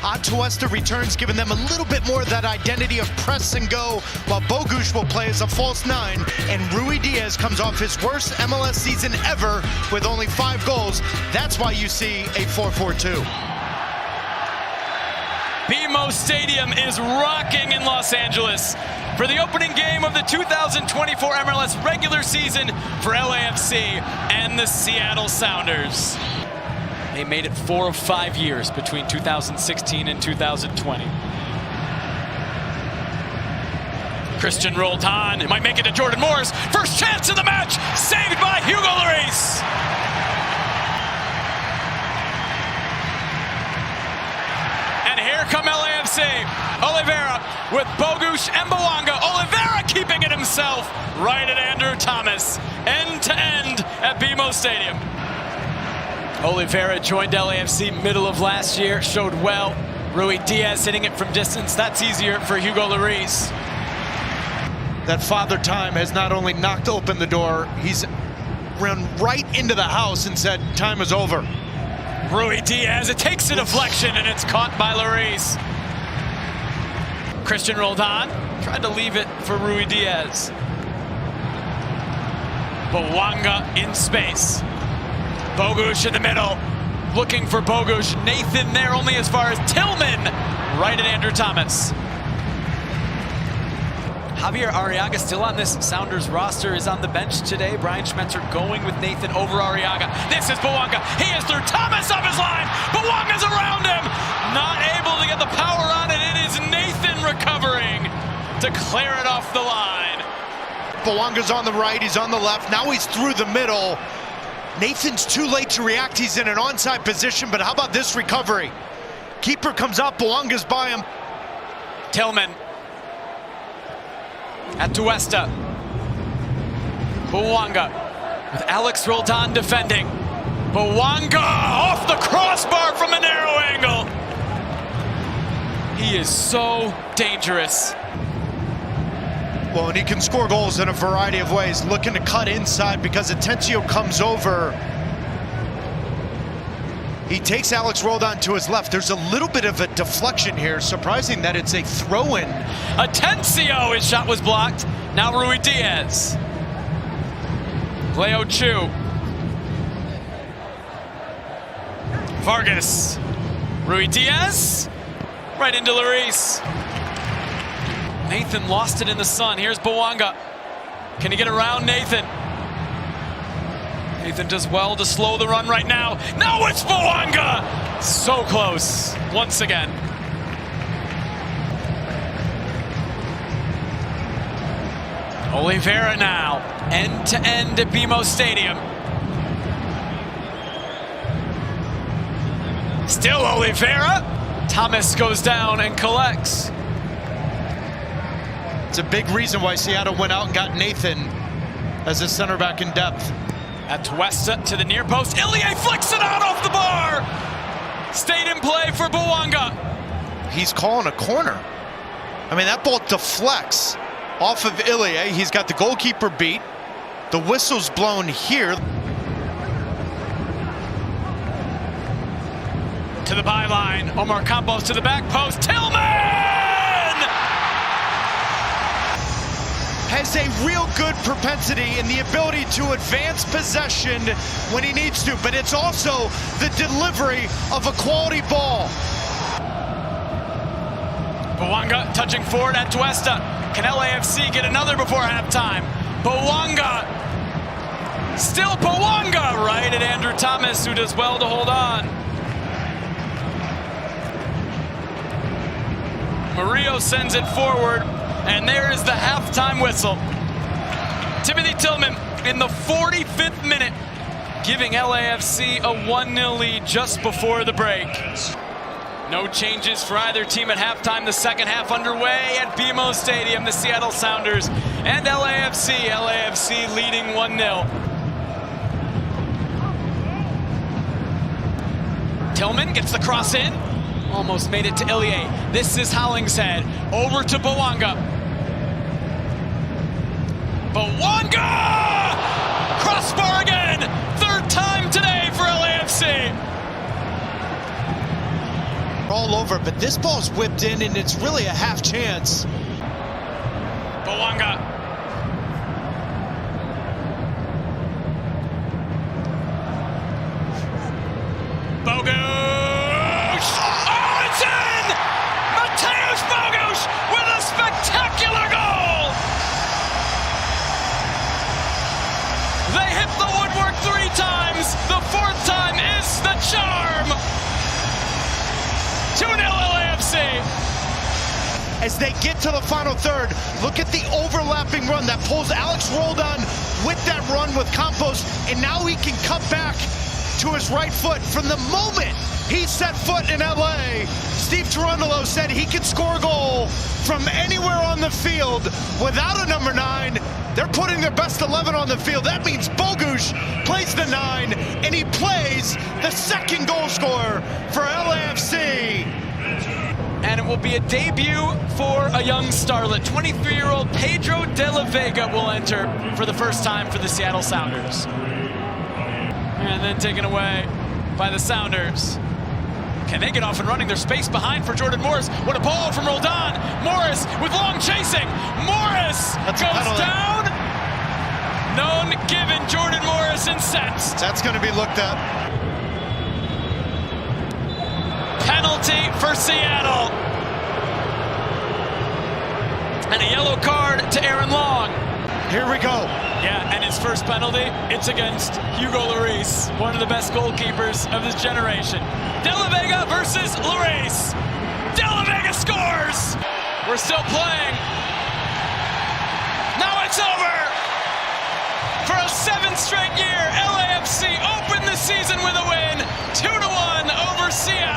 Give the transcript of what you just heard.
Atuesta returns, giving them a little bit more of that identity of press and go, while Bogusz will play as a false 9, and Ruidíaz comes off his worst MLS season ever with only 5 goals. That's why you see a 4-4-2. BMO Stadium is rocking in Los Angeles for the opening game of the 2024 MLS regular season for LAFC and the Seattle Sounders. They made it 4 of 5 years between 2016 and 2020. Christian Roldan, it might make it to Jordan Morris. First chance of the match, saved by Hugo Lloris. And here come LAFC. Oliveira with Bogusz and Bouanga. Oliveira keeping it himself right at Andrew Thomas. End to end at BMO Stadium. Oliveira joined LAFC middle of last year, showed well. Ruidíaz hitting it from distance. That's easier for Hugo Lloris. That Father Time has not only knocked open the door, he's run right into the house and said, time is over. Ruidíaz, it takes a deflection and it's caught by Lloris. Christian Roldan tried to leave it for Ruidíaz. Bouanga in space. Bogusz in the middle, looking for Bogusz. Nathan there only as far as Tillman, right at Andrew Thomas. Javier Arriaga still on this Sounders roster, is on the bench today. Brian Schmetzer going with Nathan over Arriaga. This is Bouanga. He is through Thomas off his line. Bouanga's around him. Not able to get the power on it. It is Nathan recovering to clear it off the line. Bouanga's on the right, he's on the left. Now he's through the middle. Nathan's too late to react. He's in an onside position, but how about this recovery? Keeper comes up, Bouanga's by him. Tillman. Atuesta. Bouanga with Alex Roldan defending. Bouanga off the crossbar from a narrow angle. He is so dangerous. Well, and he can score goals in a variety of ways. Looking to cut inside because Atencio comes over. He takes Alex Roldan to his left. There's a little bit of a deflection here. Surprising that it's a throw-in. Atencio, his shot was blocked. Now Ruidíaz. Leo Chu. Vargas. Ruidíaz. Right into Lloris. Nathan lost it in the sun. Here's Bouanga. Can he get around Nathan? Nathan does well to slow the run right now. Now it's Bouanga! So close, once again. Oliveira now, end-to-end at BMO Stadium. Still Oliveira. Thomas goes down and collects. It's a big reason why Seattle went out and got Nathan as a center back in depth. Atuesta to the near post. Ilie flicks it out off the bar. Stayed in play for Bouanga. He's calling a corner. I mean, that ball deflects off of Ilie. He's got the goalkeeper beat. The whistle's blown here. To the byline. Omar Campos to the back post. Tillman! Has a real good propensity in the ability to advance possession when he needs to, but it's also the delivery of a quality ball. Bouanga touching forward at Atuesta. Can LAFC get another before halftime? Bouanga. Still Bouanga right at Andrew Thomas, who does well to hold on. Murillo sends it forward. And there is the halftime whistle. Timothy Tillman in the 45th minute, giving LAFC a 1-0 lead just before the break. No changes for either team at halftime. The second half underway at BMO Stadium. The Seattle Sounders and LAFC. LAFC leading 1-0. Tillman gets the cross in. Almost made it to Ilie. This is Hollingshead. Over to Bouanga. Bouanga! Crossbar again! Third time today for LAFC. all over, but this ball's whipped in, and it's really a half chance. Bouanga. Bogusz! Oh, it's in! Mateusz Bogusz with a spectacular goal! They hit the woodwork 3 times. The 4th time is the charm. 2-0 LAFC. As they get to the final third, look at the overlapping run that pulls Alex Roldan with that run with Campos, and now he can cut back to his right foot. From the moment he set foot in LA, Steve Cherundolo said he could score a goal from anywhere on the field without a number 9. They're putting their best 11 on the field. That means Bogusz plays the 9, and he plays the second goal scorer for LAFC. And it will be a debut for a young starlet. 23-year-old Pedro de la Vega will enter for the first time for the Seattle Sounders. And then taken away by the Sounders. Can they get off and running? There's space behind for Jordan Morris. What a ball from Roldan. Morris with long chasing. Morris goes down. None given. Jordan Morris incensed. That's going to be looked at. Penalty for Seattle. And a yellow card to Aaron Long. Here we go. Yeah, and his first penalty, it's against Hugo Lloris, one of the best goalkeepers of his generation. De la Vega versus Lloris. De la Vega scores! We're still playing. Now it's over! For a 7th straight year, LAFC opened the season with a win, 2-1 over Seattle.